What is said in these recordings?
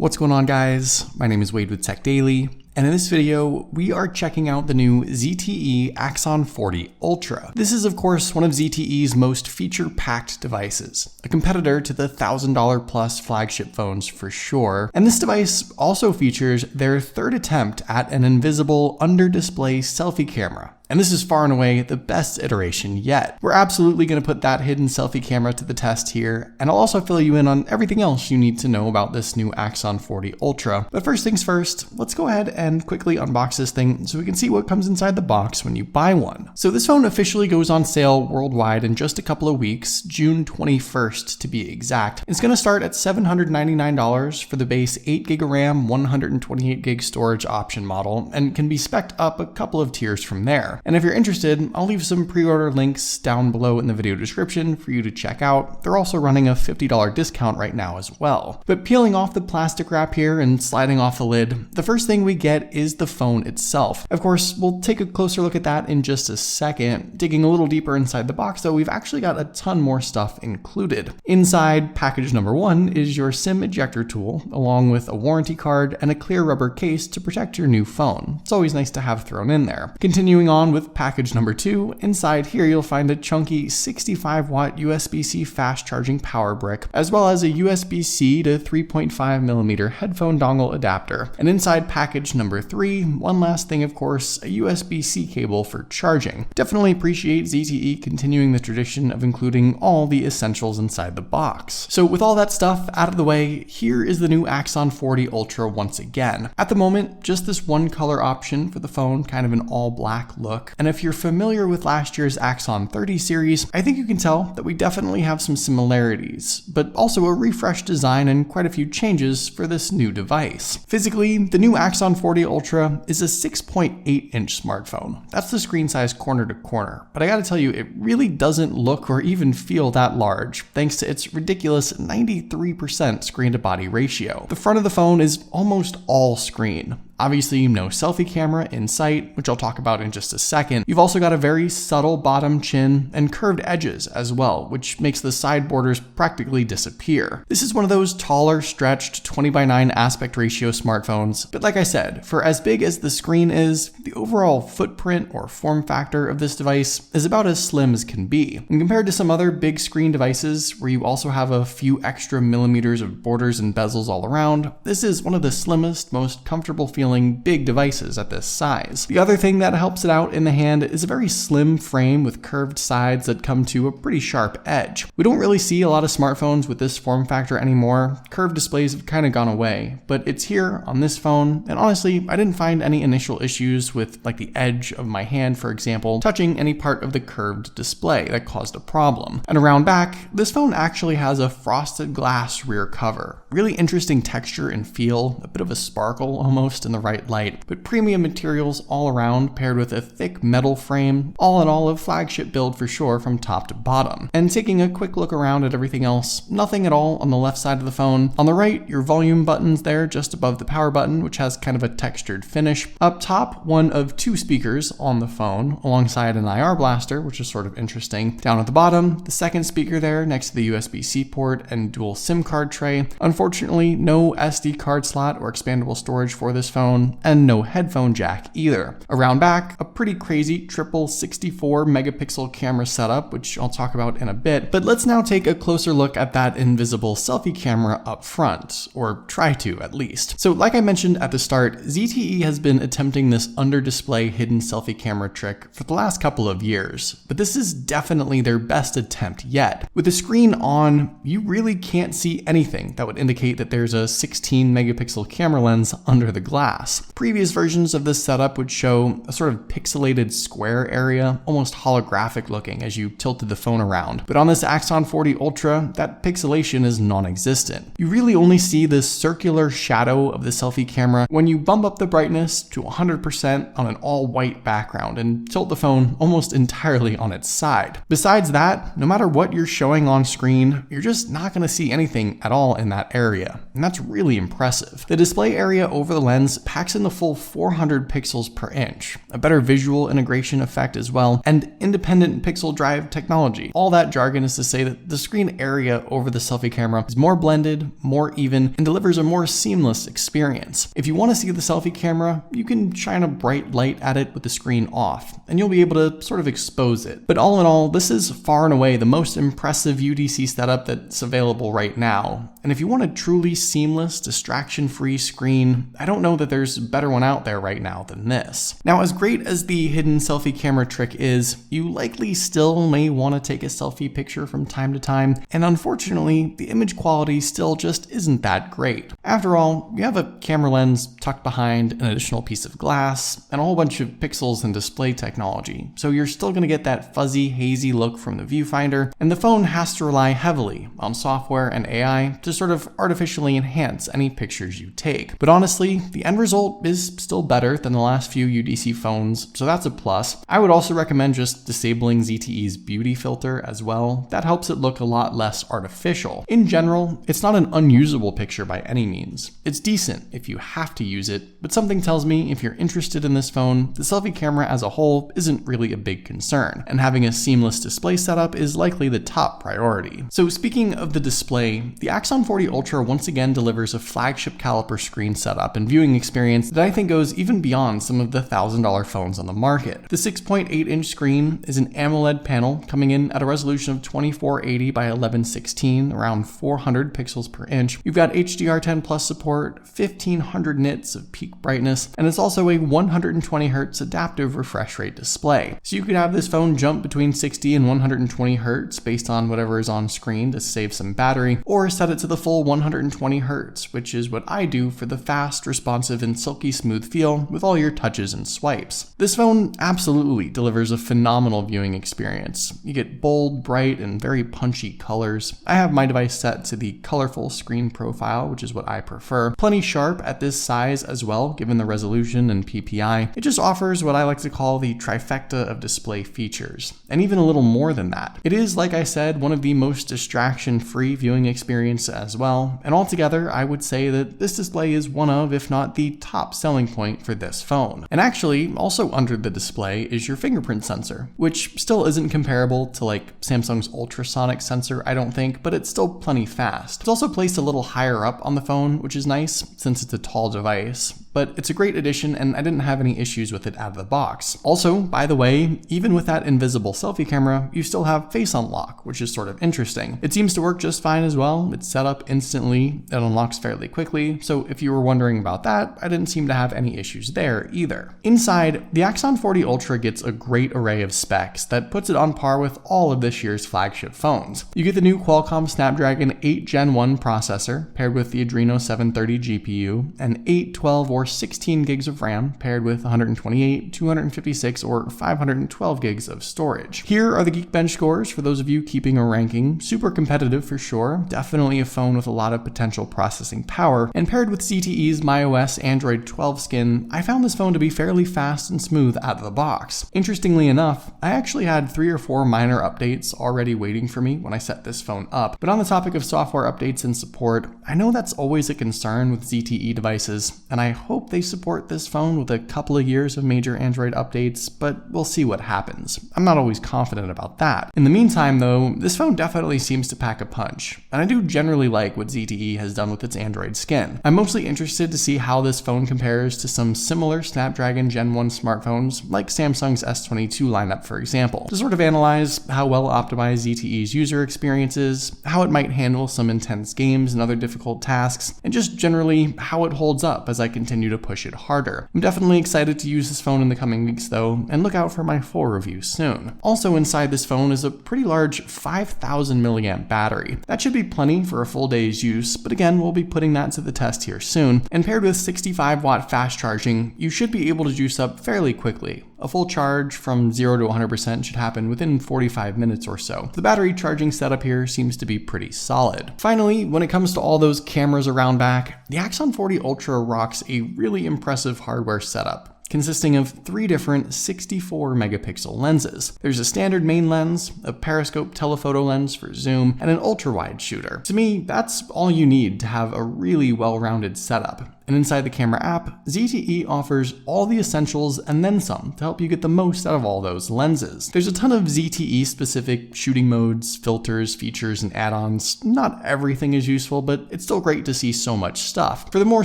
What's going on, guys? My name is Wade with TechDaily, and in this video, we are checking out the new ZTE Axon 40 Ultra. This is, of course, one of ZTE's most feature-packed devices, a competitor to the $1,000 plus flagship phones for sure. And this device also features their third attempt at an invisible under-display selfie camera. And this is far and away the best iteration yet. We're absolutely going to put that hidden selfie camera to the test here, and I'll also fill you in on everything else you need to know about this new Axon 40 Ultra. But first things first, let's go ahead and quickly unbox this thing so we can see what comes inside the box when you buy one. So this phone officially goes on sale worldwide in just a couple of weeks, June 21st to be exact. It's going to start at $799 for the base 8GB of RAM, 128GB storage option model, and can be spec'd up a couple of tiers from there. And if you're interested, I'll leave some pre-order links down below in the video description for you to check out. They're also running a $50 discount right now as well. But peeling off the plastic wrap here and sliding off the lid, the first thing we get is the phone itself. Of course, we'll take a closer look at that in just a second. Digging a little deeper inside the box though, we've actually got a ton more stuff included. Inside package number one is your SIM ejector tool, along with a warranty card and a clear rubber case to protect your new phone. It's always nice to have thrown in there. Continuing on with package number two, inside here you'll find a chunky 65-watt USB-C fast charging power brick, as well as a USB-C to 3.5mm headphone dongle adapter. And inside package number three, one last thing, of course, a USB-C cable for charging. Definitely appreciate ZTE continuing the tradition of including all the essentials inside the box. So with all that stuff out of the way, here is the new Axon 40 Ultra once again. At the moment, just this one color option for the phone, kind of an all black look. And if you're familiar with last year's Axon 30 series, I think you can tell that we definitely have some similarities, but also a refreshed design and quite a few changes for this new device. Physically, the new Axon 40 Ultra is a 6.8-inch smartphone. That's the screen size corner to corner, but I gotta tell you, it really doesn't look or even feel that large, thanks to its ridiculous 93% screen-to-body ratio. The front of the phone is almost all screen. Obviously, no selfie camera in sight, which I'll talk about in just a second. You've also got a very subtle bottom chin and curved edges as well, which makes the side borders practically disappear. This is one of those taller, stretched 20:9 aspect ratio smartphones, but like I said, for as big as the screen is, the overall footprint or form factor of this device is about as slim as can be. And compared to some other big screen devices, where you also have a few extra millimeters of borders and bezels all around, this is one of the slimmest, most comfortable feeling big devices at this size. The other thing that helps it out in the hand is a very slim frame with curved sides that come to a pretty sharp edge. We don't really see a lot of smartphones with this form factor anymore. Curved displays have kind of gone away, but it's here on this phone, and honestly, I didn't find any initial issues with like the edge of my hand, for example, touching any part of the curved display that caused a problem. And around back, this phone actually has a frosted glass rear cover. Really interesting texture and feel, a bit of a sparkle almost in the right light, but premium materials all around paired with a thick metal frame. All in all, a flagship build for sure from top to bottom. And taking a quick look around at everything else, nothing at all on the left side of the phone. On the right, your volume button's there just above the power button, which has kind of a textured finish. Up top, one of two speakers on the phone, alongside an IR blaster, which is sort of interesting. Down at the bottom, the second speaker there next to the USB-C port and dual SIM card tray. Unfortunately, no SD card slot or expandable storage for this phone, and no headphone jack either. Around back, a pretty crazy triple 64 megapixel camera setup, which I'll talk about in a bit, but let's now take a closer look at that invisible selfie camera up front, or try to at least. So like I mentioned at the start, ZTE has been attempting this under-display hidden selfie camera trick for the last couple of years, but this is definitely their best attempt yet. With the screen on, you really can't see anything that would indicate that there's a 16 megapixel camera lens under the glass. Previous versions of this setup would show a sort of pixelated square area, almost holographic looking as you tilted the phone around. But on this Axon 40 Ultra, that pixelation is non-existent. You really only see this circular shadow of the selfie camera when you bump up the brightness to 100% on an all-white background and tilt the phone almost entirely on its side. Besides that, no matter what you're showing on screen, you're just not going to see anything at all in that area, and that's really impressive. The display area over the lens packs in the full 400 pixels per inch, a better visual integration effect as well, and independent pixel drive technology. All that jargon is to say that the screen area over the selfie camera is more blended, more even, and delivers a more seamless experience. If you want to see the selfie camera, you can shine a bright light at it with the screen off, and you'll be able to sort of expose it. But all in all, this is far and away the most impressive UDC setup that's available right now. And if you want a truly seamless, distraction-free screen, I don't know that there's a better one out there right now than this. Now, as great as the hidden selfie camera trick is, you likely still may want to take a selfie picture from time to time, and unfortunately, the image quality still just isn't that great. After all, you have a camera lens tucked behind an additional piece of glass, and a whole bunch of pixels and display technology, so you're still going to get that fuzzy, hazy look from the viewfinder, and the phone has to rely heavily on software and AI to sort of artificially enhance any pictures you take. But honestly, the end result is still better than the last few UDC phones, so that's a plus. I would also recommend just disabling ZTE's beauty filter as well. That helps it look a lot less artificial. In general, it's not an unusable picture by any means. It's decent if you have to use it, but something tells me if you're interested in this phone, the selfie camera as a whole isn't really a big concern, and having a seamless display setup is likely the top priority. So speaking of the display, the Axon 40 Ultra once again delivers a flagship caliper screen setup and viewing experience that I think goes even beyond some of the $1,000 phones on the market. The 6.8-inch screen is an AMOLED panel coming in at a resolution of 2480 by 1116, around 400 pixels per inch. You've got HDR10 Plus support, 1500 nits of peak brightness, and it's also a 120 Hz adaptive refresh rate display. So you could have this phone jump between 60 and 120 Hz based on whatever is on screen to save some battery, or set it to the full 120 Hz, which is what I do for the fast, responsive, and silky smooth feel with all your touches and swipes. This phone absolutely delivers a phenomenal viewing experience. You get bold, bright, and very punchy colors. I have my device set to the colorful screen profile, which is what I prefer. Plenty sharp at this size as well, given the resolution and PPI. It just offers what I like to call the trifecta of display features, and even a little more than that. It is, like I said, one of the most distraction-free viewing experiences as well, and altogether, I would say that this display is one of, if not the top selling point for this phone. And actually, also under the display is your fingerprint sensor, which still isn't comparable to like Samsung's ultrasonic sensor, I don't think, but it's still plenty fast. It's also placed a little higher up on the phone, which is nice since it's a tall device, but it's a great addition and I didn't have any issues with it out of the box. Also, by the way, even with that invisible selfie camera, you still have face unlock, which is sort of interesting. It seems to work just fine as well. It's set up instantly, it unlocks fairly quickly, so if you were wondering about that, I didn't seem to have any issues there either. Inside, the Axon 40 Ultra gets a great array of specs that puts it on par with all of this year's flagship phones. You get the new Qualcomm Snapdragon 8 Gen 1 processor paired with the Adreno 730 GPU, and 8, 12, or 16 gigs of RAM paired with 128, 256, or 512 gigs of storage. Here are the Geekbench scores for those of you keeping a ranking. Super competitive for sure, definitely a phone with a lot of potential processing power, and paired with ZTE's MyOS Android 12 skin, I found this phone to be fairly fast and smooth out of the box. Interestingly enough, I actually had 3 or 4 minor updates already waiting for me when I set this phone up, but on the topic of software updates and support, I know that's always a concern with ZTE devices, and I hope they support this phone with a couple of years of major Android updates, but we'll see what happens. I'm not always confident about that. In the meantime though, this phone definitely seems to pack a punch, and I do generally like what ZTE has done with its Android skin. I'm mostly interested to see how this phone compares to some similar Snapdragon Gen 1 smartphones, like Samsung's S22 lineup for example, to sort of analyze how well optimized ZTE's user experience is, how it might handle some intense games and other difficult tasks, and just generally how it holds up as I continue to push it harder. I'm definitely excited to use this phone in the coming weeks though, and look out for my full review soon. Also inside this phone is a pretty large 5000 milliamp battery. That should be plenty for a full day's use, but again, we'll be putting that to the test here soon, and paired with 65 watt fast charging, you should be able to juice up fairly quickly. A full charge from 0 to 100% should happen within 45 minutes or so. The battery charging setup here seems to be pretty solid. Finally, when it comes to all those cameras around back, the Axon 40 Ultra rocks a really impressive hardware setup, consisting of 3 different 64 megapixel lenses. There's a standard main lens, a periscope telephoto lens for zoom, and an ultra-wide shooter. To me, that's all you need to have a really well-rounded setup. And inside the camera app, ZTE offers all the essentials and then some to help you get the most out of all those lenses. There's a ton of ZTE specific shooting modes, filters, features, and add-ons. Not everything is useful, but it's still great to see so much stuff. For the more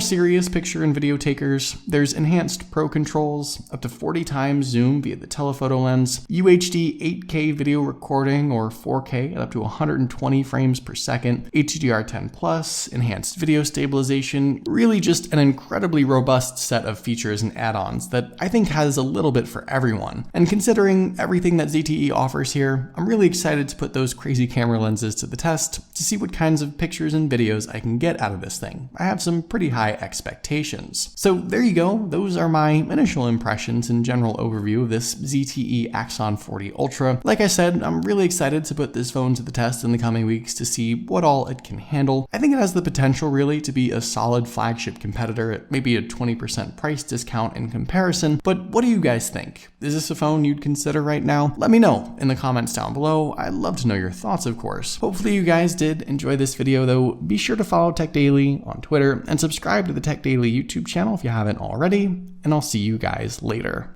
serious picture and video takers, there's enhanced pro controls, up to 40 times zoom via the telephoto lens, UHD 8K video recording or 4K at up to 120 frames per second, HDR10+, enhanced video stabilization, really just an incredibly robust set of features and add-ons that I think has a little bit for everyone. And considering everything that ZTE offers here, I'm really excited to put those crazy camera lenses to the test to see what kinds of pictures and videos I can get out of this thing. I have some pretty high expectations. So there you go, those are my initial impressions and general overview of this ZTE Axon 40 Ultra. Like I said, I'm really excited to put this phone to the test in the coming weeks to see what all it can handle. I think it has the potential really to be a solid flagship competitor at maybe a 20% price discount in comparison, but what do you guys think? Is this a phone you'd consider right now? Let me know in the comments down below. I'd love to know your thoughts, of course. Hopefully you guys did enjoy this video though. Be sure to follow TechDaily on Twitter and subscribe to the TechDaily YouTube channel if you haven't already, and I'll see you guys later.